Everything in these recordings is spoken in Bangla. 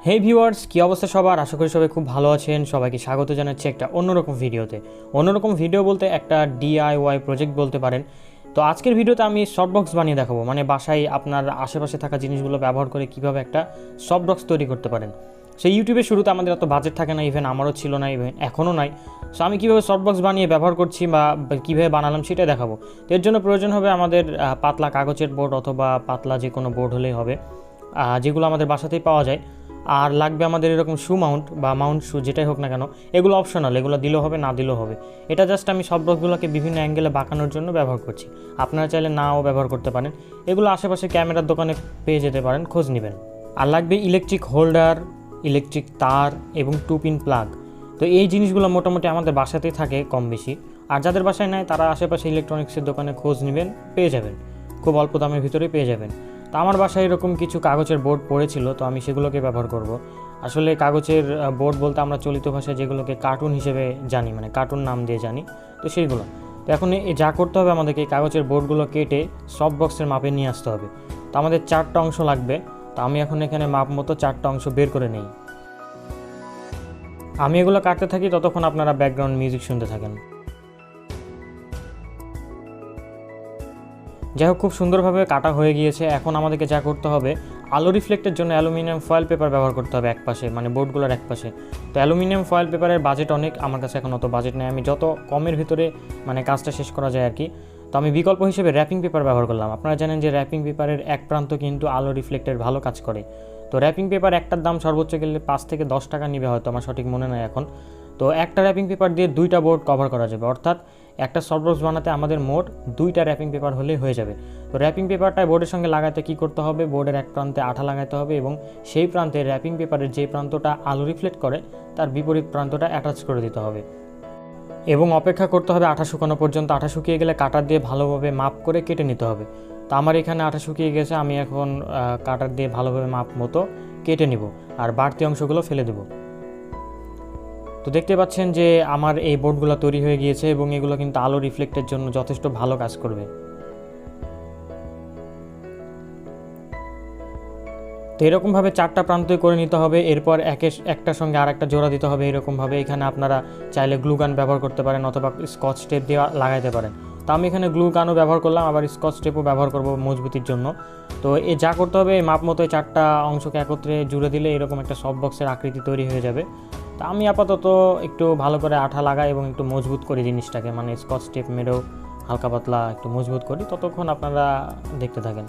হে ভিউয়ার্স, কী অবস্থা সবার? আশা করি সবাই খুব ভালো আছেন। সবাইকে স্বাগত জানাচ্ছি একটা অন্যরকম ভিডিওতে। অন্যরকম ভিডিও বলতে একটা DIY প্রজেক্ট বলতে পারেন। তো আজকের ভিডিওতে আমি সফটবক্স বানিয়ে দেখাবো, মানে বাসায় আপনার আশেপাশে থাকা জিনিসগুলো ব্যবহার করে কীভাবে একটা সফটবক্স তৈরি করতে পারেন। সেই ইউটিউবের শুরুতে আমাদের এত বাজেট থাকে না, ইভেন আমারও ছিল না, ইভেন এখনও নাই। সো আমি কীভাবে সফটবক্স বানিয়ে ব্যবহার করছি বা কীভাবে বানালাম সেটাই দেখাবো। তো এর জন্য প্রয়োজন হবে আমাদের পাতলা কাগজের বোর্ড অথবা পাতলা যে কোনো বোর্ড হলেই হবে, যেগুলো আমাদের বাসাতেই পাওয়া যায়। আর লাগবে আমাদের এরকম শু মাউন্ট বা মাউন্ট শু, যেটাই হোক না কেন, এগুলো অপশনাল, এগুলো দিলেও হবে না দিলেও হবে। এটা জাস্ট আমি সফটবক্সগুলোকে বিভিন্ন অ্যাঙ্গেলে বাঁকানোর জন্য ব্যবহার করছি। আপনারা চাইলে নাও ব্যবহার করতে পারেন। এগুলো আশেপাশে ক্যামেরার দোকানে পেয়ে যেতে পারেন, খোঁজ নেবেন। আর লাগবে ইলেকট্রিক হোল্ডার, ইলেকট্রিক তার এবং 2 পিন প্লাগ। তো এই জিনিসগুলো মোটামুটি আমাদের বাসাতেই থাকে কম বেশি। আর যাদের বাসায় নাই তারা আশেপাশে ইলেকট্রনিক্সের দোকানে খোঁজ নেবেন, পেয়ে যাবেন, খুব অল্প দামের ভিতরেই পেয়ে যাবেন। তো আমার বাসায় এরকম কিছু কাগজের বোর্ড পড়েছিল, তো আমি সেগুলোকে ব্যবহার করব। আসলে কাগজের বোর্ড বলতে আমরা চলিত ভাষায় যেগুলোকে কার্টুন হিসেবে জানি, মানে কার্টুন নাম দিয়ে জানি, তো সেইগুলো। তো এখন যা করতে হবে, আমাদেরকে এই কাগজের বোর্ডগুলো কেটে সফটবক্সের মাপে নিয়ে আসতে হবে। তো আমাদের 4টা অংশ লাগবে। তো আমি এখন এখানে মাপ মতো 4টা অংশ বের করে নেই। আমি এগুলো কাটতে থাকি, ততক্ষণ আপনারা ব্যাকগ্রাউন্ড মিউজিক শুনতে থাকেন। যাই হোক, খুব সুন্দরভাবে কাটা হয়ে গিয়েছে। এখন আমাদেরকে যা করতে হবে, আলো রিফ্লেক্টের জন্য অ্যালুমিনিয়াম ফয়েল পেপার ব্যবহার করতে হবে একপাশে, মানে বোর্ডগুলোর একপাশে। তো অ্যালুমিনিয়াম ফয়েল পেপারের বাজেট অনেক, আমার কাছে এখন অত বাজেট নেই। আমি যত কমের ভিতরে মানে কাজটা শেষ করা যায় আর কি। তো আমি বিকল্প হিসেবে র্যাপিং পেপার ব্যবহার করলাম। আপনারা জানেন যে র্যাপিং পেপারের এক প্রান্ত কিন্তু আলো রিফ্লেক্টের ভালো কাজ করে। তো র্যাপিং পেপার একটার দাম সর্বোচ্চ গেলে 5 থেকে 10 টাকা নিবে, হয়তো আমার সঠিক মনে নাই এখন। তো একটা র্যাপিং পেপার দিয়ে 2টা বোর্ড কভার করা যাবে, অর্থাৎ একটা সফটবক্স বানাতে আমাদের মোট 2টা র্যাপিং পেপার হলেই হয়ে যাবে। তো র্যাপিং পেপারটা বোর্ডের সঙ্গে লাগাতে কী করতে হবে, বোর্ডের এক প্রান্তে আঠা লাগাতে হবে এবং সেই প্রান্তে র্যাপিং পেপারের যে প্রান্তটা আলো রিফ্লেক্ট করে তার বিপরীত প্রান্তটা অ্যাটাচ করে দিতে হবে এবং অপেক্ষা করতে হবে আঠা শুকানো পর্যন্ত। আঠা শুকিয়ে গেলে কাটার দিয়ে ভালোভাবে মাপ করে কেটে নিতে হবে। তো আমার এখানে আঠা শুকিয়ে গেছে, আমি এখন কাটার দিয়ে ভালোভাবে মাপ মতো কেটে নিব আর বাড়তি অংশগুলো ফেলে দেব। তো দেখতে পাচ্ছেন যে আমার এই বোর্ডগুলো তৈরি হয়ে গিয়েছে এবং এগুলো কিন্তু আলো রিফ্লেক্টের জন্য যথেষ্ট ভালো কাজ করবে। তো এরকমভাবে 4টা প্রান্তই করে নিতে হবে। এরপর একটার সঙ্গে আর একটা জোড়া দিতে হবে এরকমভাবে। এখানে আপনারা চাইলে গ্লু গান ব্যবহার করতে পারেন অথবা স্কচ টেপ দিয়ে লাগাইতে পারেন। তো আমি এখানে গ্লু গানও ব্যবহার করলাম, আবার স্কচ টেপও ব্যবহার করব মজবুতির জন্য। তো যা করতে হবে, মাপ মতো 4টা অংশকে একত্রে জুড়ে দিলে এরকম একটা সফটবক্সের আকৃতি তৈরি হয়ে যাবে। তা আমি আপাতত একটু ভালো করে আঠা লাগাই এবং একটু মজবুত করি জিনিসটাকে, মানে স্কচ টেপ মেরেও হালকা পাতলা একটু মজবুত করি। ততক্ষণ আপনারা দেখতে থাকেন।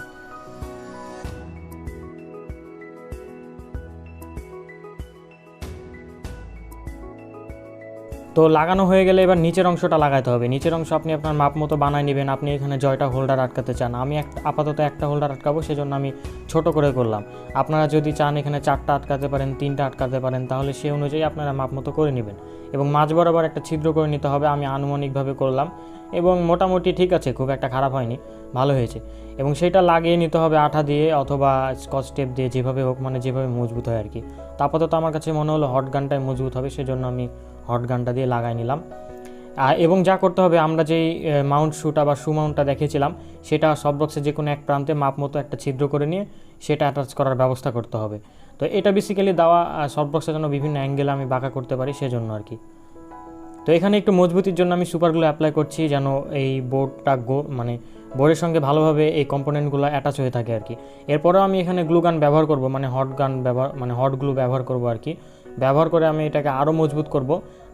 তো লাগানো হয়ে গেলে এবার নিচের অংশটা লাগাতে হবে। নিচের অংশ আপনি আপনার মাপ মতো বানায় নেবেন। আপনি এখানে জয়টা হোল্ডার আটকাতে চান, আমি আপাতত একটা হোল্ডার আটকাবো, সেজন্য আমি ছোট করে করলাম। আপনারা যদি চান এখানে 4টা আটকাতে পারেন, 3টা আটকাতে পারেন, তাহলে সেই অনুযায়ী আপনারা মাপ মতো করে নেবেন এবং মাঝ বরাবর একটা ছিদ্র করে নিতে হবে। আমি আনুমানিকভাবে করলাম এবং মোটামুটি ঠিক আছে, খুব একটা খারাপ হয়নি, ভালো হয়েছে। এবং সেটা লাগিয়ে নিতে হবে আঠা দিয়ে অথবা স্কচ টেপ দিয়ে, যেভাবে হোক, মানে যেভাবে মজবুত হয় আর কি। তো আপাতত আমার কাছে মনে হলো হট গানটাই মজবুত হবে, সেজন্য আমি হট গানটা দিয়ে লাগাই নিলাম। এবং যা করতে হবে, আমরা যেই মাউন্ট শুটা বা শু মাউন্টটা দেখেছিলাম, সেটা সফটবক্সের যে কোনো এক প্রান্তে মাপ মতো একটা ছিদ্র করে নিয়ে সেটা অ্যাটাচ করার ব্যবস্থা করতে হবে। তো এটা বেসিক্যালি দেওয়া সফটবক্সের জন্য বিভিন্ন অ্যাঙ্গেলে আমি বাঁকা করতে পারি, সেজন্য আর কি। তো এখানে একটু মজবুতির জন্য আমি সুপারগুলো অ্যাপ্লাই করছি, যেন এই বোর্ডটা মানে বোর্ডের সঙ্গে ভালোভাবে এই কম্পোনেন্টগুলো অ্যাটাচ হয়ে থাকে আর কি। এরপরেও আমি এখানে গ্লু গান ব্যবহার করব, মানে হট গ্লু ব্যবহার করব আর কি। ব্যবহার করে আমি এটাকে আরও মজবুত করব।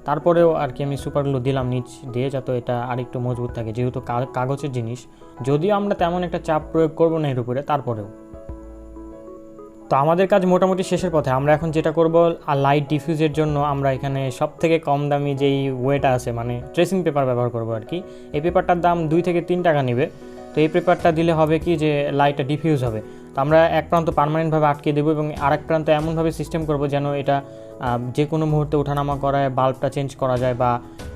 তারপরেও আর কি আমি সুপারগুলো দিলাম নিচ দিয়ে, যাতে এটা আরেকটু মজবুত থাকে, যেহেতু কাগজের জিনিস। যদিও আমরা তেমন একটা চাপ প্রয়োগ করব না এর উপরে, তারপরেও। তো আমাদের কাজ মোটামুটি শেষের পথে। আমরা এখন যেটা করব, লাইট ডিফিউজের জন্য আমরা এখানে সবথেকে কম দামি যেই ওয়েটা আছে, মানে ট্রেসিং পেপার ব্যবহার করব আর কি। এই পেপারটার দাম 2 থেকে 3 টাকা নেবে। তো এই পেপারটা দিলে হবে কি, যে লাইটটা ডিফিউজ হবে। তো আমরা এক প্রান্ত পার্মানেন্টভাবে আটকে দেবো এবং আরেক প্রান্ত এমনভাবে সিস্টেম করব যেন এটা যে কোনো মুহূর্তে ওঠানামা করায় বাল্বটা চেঞ্জ করা যায়, বা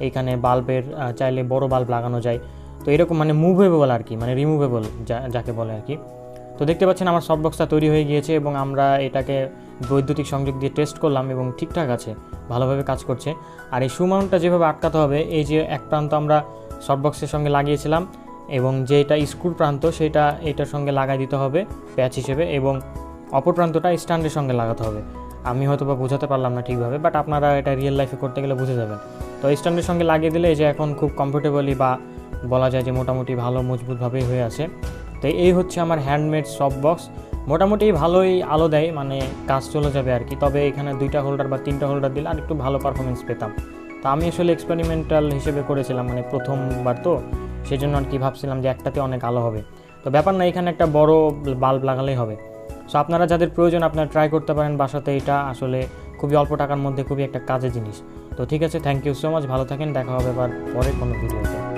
এইখানে বাল্বের চাইলে বড় বাল্ব লাগানো যায়। তো এরকম মানে মুভেবল আর কি, মানে রিমুভেবল যাকে বলে আর কি। তো দেখতে পাচ্ছেন আমার সফটবক্সটা তৈরি হয়ে গিয়েছে এবং আমরা এটাকে বৈদ্যুতিক সংযোগ দিয়ে টেস্ট করলাম এবং ঠিকঠাক আছে, ভালোভাবে কাজ করছে। আর এই শু মাউন্টটা যেভাবে আটকাতে হবে, এই যে এক প্রান্ত আমরা সফটবক্সের সঙ্গে লাগিয়েছিলাম এবং যেটা স্ক্রুর প্রান্ত সেটা এটার সঙ্গে লাগাই দিতে হবে প্যাচ হিসেবে, এবং অপর প্রান্তটা স্ট্যান্ডের সঙ্গে লাগাতে হবে। আমি হয়তো বা বোঝাতে পারলাম না ঠিকভাবে, বাট আপনারা এটা রিয়েল লাইফে করতে গেলে বুঝে যাবেন। তো স্ট্যান্ডের সঙ্গে লাগিয়ে দিলে এই যে এখন খুব কমফোর্টেবলি বা বলা যায় যে মোটামুটি ভালো মজবুতভাবেই হয়ে আছে। তো এই হচ্ছে আমার হ্যান্ডমেড সফটবক্স। মোটামুটি ভালোই আলো দেয়, মানে কাজ চলে যাবে আর কি। তবে এখানে 2টা হোল্ডার বা 3টা হোল্ডার দিলে আর একটু ভালো পারফরমেন্স পেতাম। তো আমি আসলে এক্সপেরিমেন্টাল হিসেবে করেছিলাম, মানে প্রথমবার তো, সেই জন্য আর কি ভাবছিলাম যে একটাতে অনেক আলো হবে। তো ব্যাপার না, এখানে একটা বড় বাল্ব লাগালেই হবে। সো আপনারা যাদের প্রয়োজন আপনারা ট্রাই করতে পারেন বাসাতে। এটা আসলে খুবই অল্প টাকার মধ্যে খুবই একটা কাজের জিনিস। তো ঠিক আছে, থ্যাংক ইউ সো মাচ, ভালো থাকেন, দেখা হবে আবার পরে কোনো ভিডিওতে।